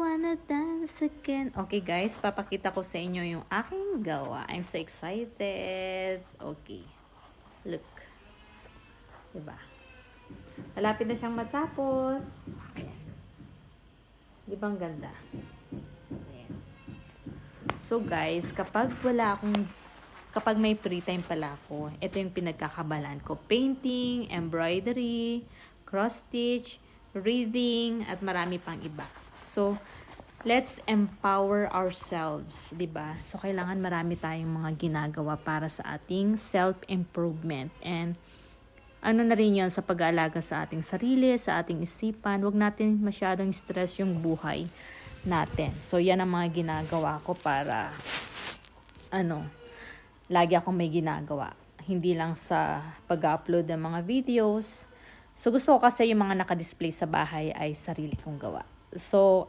wanna dance again. Okay guys, papakita ko sa inyo yung aking gawa. I'm so excited. Okay. Look. Diba? Malapit na siyang matapos. Ayan. Diba ang ganda? Ayan. So guys, kapag may free time pala ako, ito yung pinagkakabalan ko. Painting, embroidery, cross-stitch, reading, at marami pang iba. So, let's empower ourselves, diba? So, kailangan marami tayong mga ginagawa para sa ating self-improvement. And, ano na rin yan sa pag-aalaga sa ating sarili, sa ating isipan. Huwag natin masyadong stress yung buhay natin. So, yan ang mga ginagawa ko para, lagi akong may ginagawa. Hindi lang sa pag-upload ng mga videos. So, gusto ko kasi yung mga nakadisplay sa bahay ay sarili kong gawa. So,